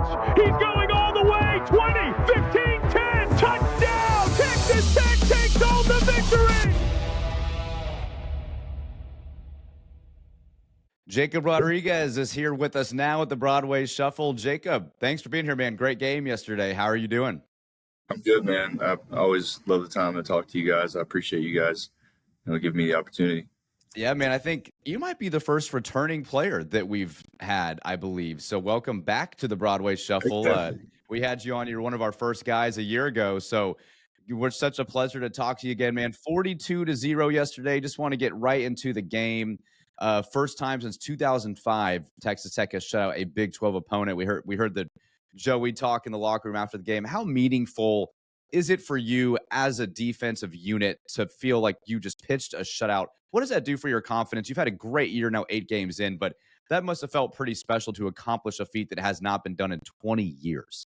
He's going all the way. 20, 15, 10. Touchdown. Texas Tech takes home the victory. Jacob Rodriguez is here with us now at the Broadway Shuffle. Jacob, thanks for being here, man. Great game yesterday. How are you doing? I'm good, man. I always love the time to talk to you guys. I appreciate you guys, giving me the opportunity. Yeah, man, I think you might be the first returning player that we've had, I believe. So welcome back to the Broadway Shuffle. We had you on. You're one of our first guys a year ago. So it was such a pleasure to talk to you again, man. 42-0 yesterday. Just want to get right into the game. First time since 2005, Texas Tech has shut out a Big 12 opponent. We heard that Joey talk in the locker room after the game. How meaningful is it for you as a defensive unit to feel like you just pitched a shutout? What does that do for your confidence? You've had a great year now, 8 games in, but that must have felt pretty special to accomplish a feat that has not been done in 20 years.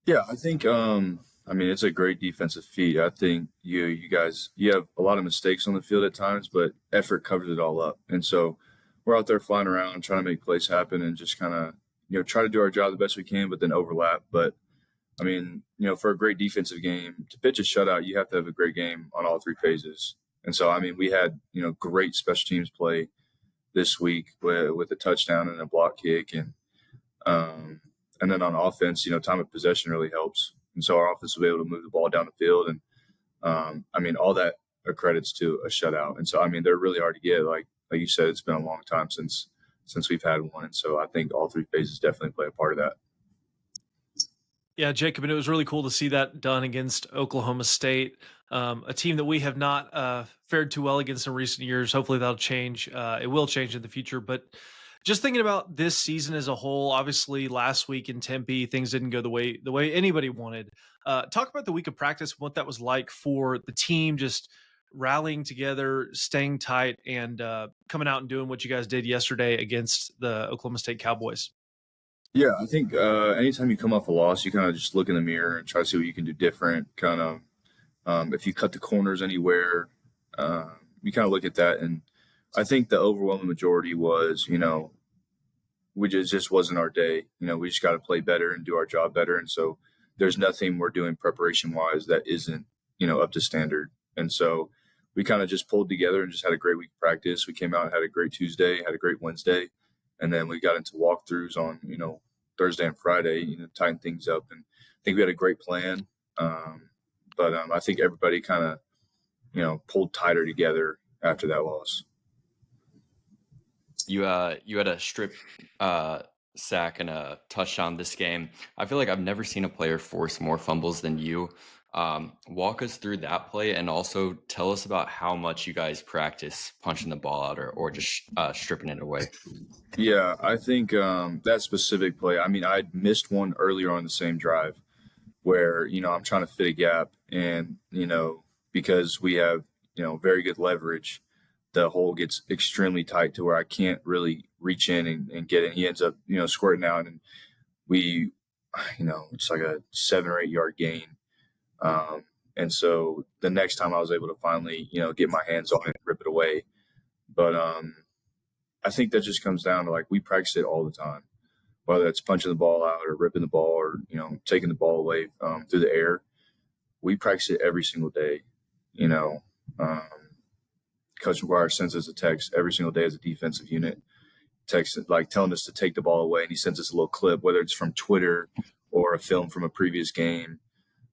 Yeah, I think it's a great defensive feat. I think you guys have a lot of mistakes on the field at times, but effort covers it all up. And so we're out there flying around trying to make plays happen and just kind of try to do our job the best we can, but then overlap. But for a great defensive game, to pitch a shutout, you have to have a great game on all 3 phases. And so, we had, great special teams play this week with a touchdown and a block kick. And then on offense, time of possession really helps. And so our offense will be able to move the ball down the field. And, all that accredits to a shutout. And so, they're really hard to get. Like you said, it's been a long time since we've had one. And so I think all 3 phases definitely play a part of that. Yeah, Jacob, and it was really cool to see that done against Oklahoma State, a team that we have not fared too well against in recent years. Hopefully that'll change. It will change in the future. But just thinking about this season as a whole, obviously last week in Tempe, things didn't go the way anybody wanted. Talk about the week of practice, what that was like for the team, just rallying together, staying tight, and coming out and doing what you guys did yesterday against the Oklahoma State Cowboys. Yeah, I think anytime you come off a loss, you kind of just look in the mirror and try to see what you can do different. Kind of, if you cut the corners anywhere, you kind of look at that. And I think the overwhelming majority was, we just wasn't our day. We just got to play better and do our job better. And so there's nothing we're doing preparation-wise that isn't, up to standard. And so we kind of just pulled together and just had a great week of practice. We came out and had a great Tuesday, had a great Wednesday. And then we got into walkthroughs on, Thursday and Friday, tighten things up. And I think we had a great plan. But I think everybody kind of, pulled tighter together after that loss. You had a strip sack and a touchdown this game. I feel like I've never seen a player force more fumbles than you. Walk us through that play and also tell us about how much you guys practice punching the ball out or just stripping it away. Yeah, I think that specific play, I missed one earlier on the same drive where, I'm trying to fit a gap and, because we have, very good leverage, the hole gets extremely tight to where I can't really reach in and get it. He ends up, squirting out and we, it's like a 7 or 8 yard gain. And so the next time I was able to finally, get my hands on it and rip it away. But I think that just comes down to we practice it all the time, whether it's punching the ball out or ripping the ball or, taking the ball away through the air. We practice it every single day. Coach McGuire sends us a text every single day as a defensive unit, text telling us to take the ball away. And he sends us a little clip, whether it's from Twitter or a film from a previous game.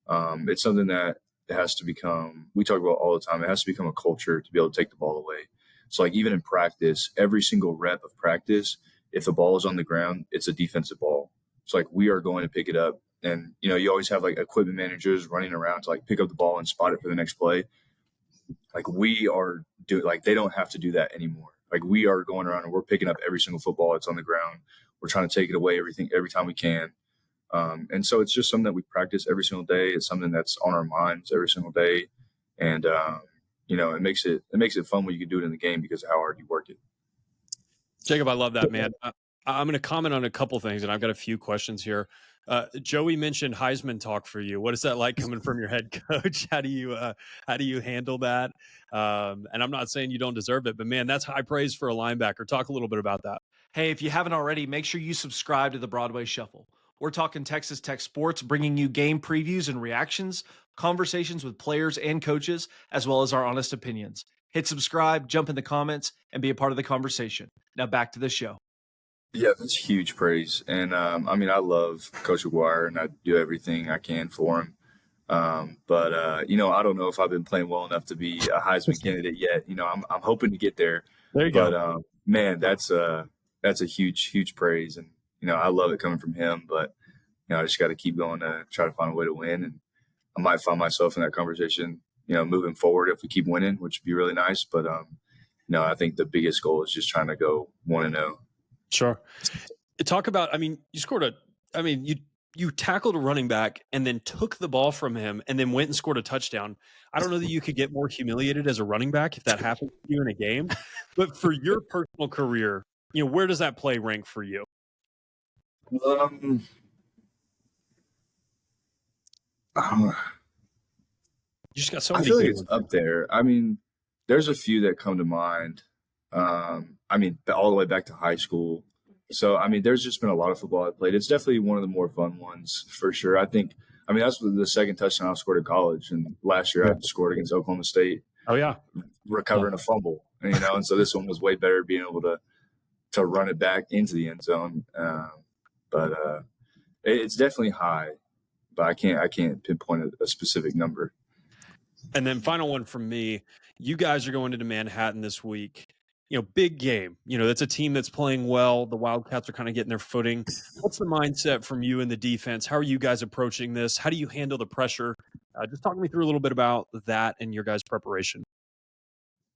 It's something that has to become, we talk about all the time, it has to become a culture to be able to take the ball away. So even in practice, every single rep of practice, if the ball is on the ground, it's a defensive ball. So we are going to pick it up. And, you always have equipment managers running around to pick up the ball and spot it for the next play. We are doing, they don't have to do that anymore. We are going around and we're picking up every single football that's on the ground. We're trying to take it away every time we can. And so it's just something that we practice every single day. It's something that's on our minds every single day. And, it makes it fun when you can do it in the game because of how hard you work it. Jacob, I love that, man. I'm going to comment on a couple things, and I've got a few questions here. Joey mentioned Heisman talk for you. What is that like coming from your head coach? How do you handle that? And I'm not saying you don't deserve it, but man, that's high praise for a linebacker. Talk a little bit about that. Hey, if you haven't already, make sure you subscribe to the Broadway Shuffle. We're talking Texas Tech sports, bringing you game previews and reactions, conversations with players and coaches, as well as our honest opinions. Hit subscribe, jump in the comments, and be a part of the conversation. Now back to the show. Yeah, that's huge praise. And, I mean, I love Coach McGuire, and I do everything I can for him. But you know, I don't know if I've been playing well enough to be a Heisman candidate yet. You know, I'm hoping to get there. There you But, go. man, that's a huge praise. And, you know, I love it coming from him. But, you know, I just got to keep going to try to find a way to win. And I might find myself in that conversation, you know, moving forward if we keep winning, which would be really nice. But, you know, I think the biggest goal is just trying to go 1-0. Sure. Talk about, I mean, you tackled a running back and then took the ball from him and then went and scored a touchdown. I don't know that you could get more humiliated as a running back if that happened to you in a game. But for your personal career, you know, where does that play rank for you? You just got so I many feel like good it's ones. up there. I mean, there's a few that come to mind. I mean, all the way back to high school. So, I mean, there's just been a lot of football I played. It's definitely one of the more fun ones for sure. I mean, that's the second touchdown I scored at college. And last year I scored against Oklahoma State, Oh, yeah. recovering a fumble, you know, and so this one was way better being able to run it back into the end zone. But it's definitely high, but I can't pinpoint a specific number. And then final one from me, you guys are going into Manhattan this week. You know, big game. You know, that's a team that's playing well. The Wildcats are kind of getting their footing. What's the mindset from you and the defense? How are you guys approaching this? How do you handle the pressure? Just talk me through a little bit about that and your guys' preparation.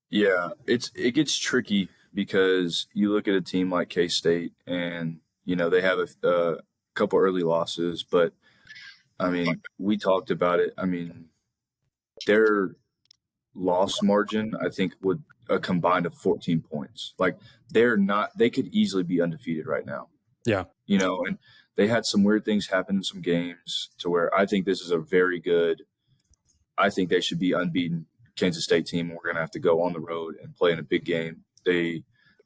Yeah, it gets tricky because you look at a team like K-State and, you know, they have a couple early losses, but, I mean, we talked about it. I mean, their loss margin, I think, would a combined of 14 points. Like, they could easily be undefeated right now. Yeah. You know, and they had some weird things happen in some games to where I think this is a very good, I think they should be unbeaten Kansas State team. We're going to have to go on the road and play in a big game. They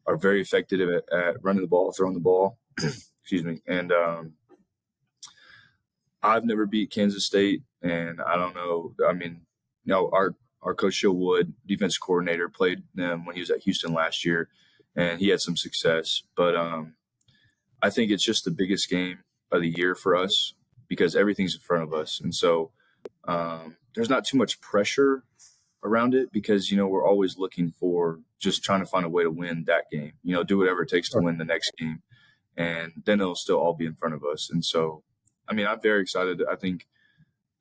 are very effective at running the ball, throwing the ball. Excuse me. And I've never beat Kansas State, and I don't know. I mean, you know, our coach Joe Wood, defensive coordinator, played them when he was at Houston last year, and he had some success. But I think it's just the biggest game of the year for us because everything's in front of us. And so there's not too much pressure around it because, you know, we're always looking for just trying to find a way to win that game, you know, do whatever it takes to win the next game. And then it'll still all be in front of us. And so, I mean, I'm very excited. I think,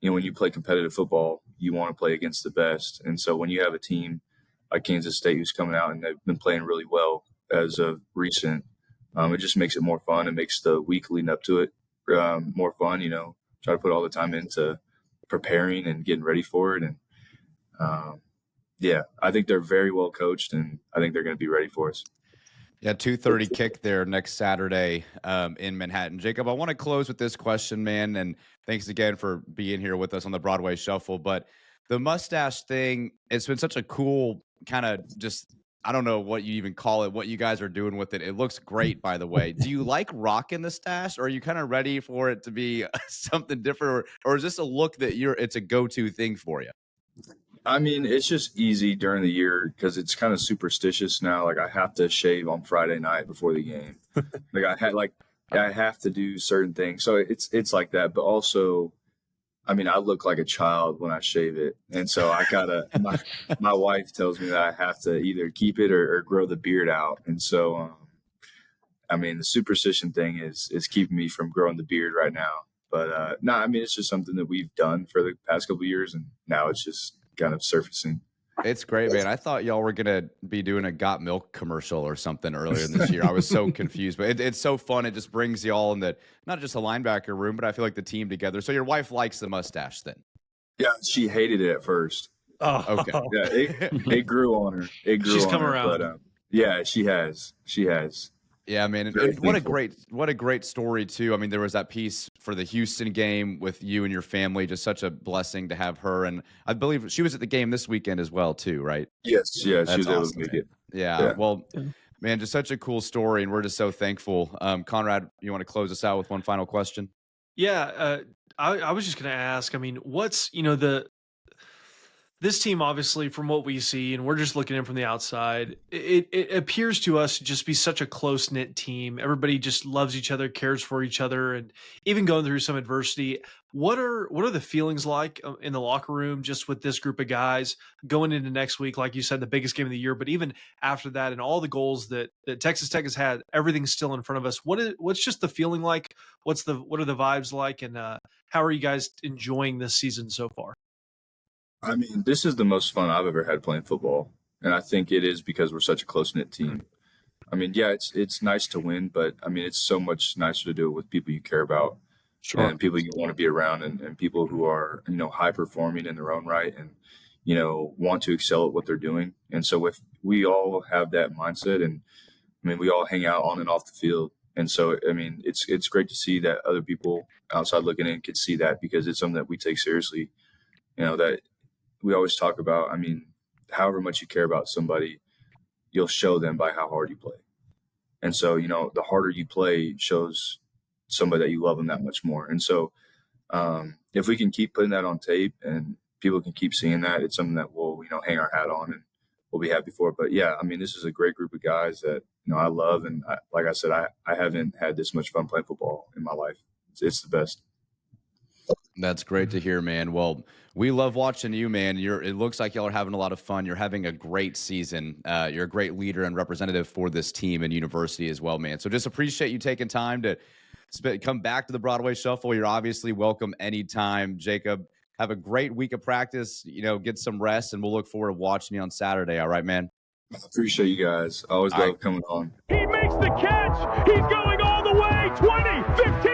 you know, when you play competitive football, you want to play against the best. And so when you have a team like Kansas State who's coming out and they've been playing really well as of recent, it just makes it more fun. It makes the week leading up to it more fun, you know, try to put all the time into preparing and getting ready for it. And, yeah, I think they're very well coached, and I think they're going to be ready for us. Yeah, 2:30 kick there next Saturday in Manhattan. Jacob, I want to close with this question, man, and thanks again for being here with us on the Broadway Shuffle. But the mustache thing, it's been such a cool kind of just, I don't know what you even call it, what you guys are doing with it. It looks great, by the way. Do you like rocking the stash, or are you kind of ready for it to be something different, or is this a look that it's a go-to thing for you? I mean, it's just easy during the year because it's kind of superstitious now. Like, I have to shave on Friday night before the game. I have to do certain things. So it's like that. But also, I mean, I look like a child when I shave it. And so I gotta, my wife tells me that I have to either keep it or grow the beard out. And so, I mean, the superstition thing is keeping me from growing the beard right now. But no, I mean, it's just something that we've done for the past couple of years, and now it's just kind of surfacing. It's great, man. I thought y'all were going to be doing a Got Milk commercial or something earlier this year. I was so confused, but it's so fun. It just brings y'all in the, not just a linebacker room, but I feel like the team together. So your wife likes the mustache then? Yeah, she hated it at first. Oh, Okay. Yeah, it grew on her. She's come around. But, yeah, she has. Yeah, man. Very And what a thankful. great story too. I mean, there was that piece for the Houston game with you and your family. Just such a blessing to have her. And I believe she was at the game this weekend as well too, right? Yes, yeah, she That's was able awesome, to make man. it. Yeah. Yeah. Well, man, just such a cool story, and we're just so thankful. Conrad, you want to close us out with one final question? Yeah, I was just going to ask. I mean, what's this team, obviously, from what we see, and we're just looking in from the outside, it appears to us to just be such a close knit team. Everybody just loves each other, cares for each other, and even going through some adversity. What are the feelings like in the locker room, just with this group of guys going into next week? Like you said, the biggest game of the year, but even after that, and all the goals that Texas Tech has had, everything's still in front of us. What's just the feeling like? What are the vibes like, and how are you guys enjoying this season so far? I mean, this is the most fun I've ever had playing football, and I think it is because we're such a close-knit team. I mean, yeah, it's nice to win, but I mean, it's so much nicer to do it with people you care about and people you want to be around, and people who are, high performing in their own right and, want to excel at what they're doing. And so if we all have that mindset, and I mean, we all hang out on and off the field. And so, I mean, it's great to see that other people outside looking in can see that, because it's something that we take seriously, that we always talk about. I mean, however much you care about somebody, you'll show them by how hard you play. And so, the harder you play shows somebody that you love them that much more. And so if we can keep putting that on tape and people can keep seeing that, it's something that we'll, hang our hat on and we'll be happy for. But yeah, I mean, this is a great group of guys that, I love. And like I said, I haven't had this much fun playing football in my life. It's the best. That's great to hear, man. Well, we love watching you, man. It looks like y'all are having a lot of fun. You're having a great season. You're a great leader and representative for this team and university as well, man. So just appreciate you taking time to come back to the Broadway Shuffle. You're obviously welcome anytime. Jacob, have a great week of practice, get some rest, and we'll look forward to watching you on Saturday. All right, man? I appreciate you guys. I always love coming on. He makes the catch. He's going all the way. 20, 15.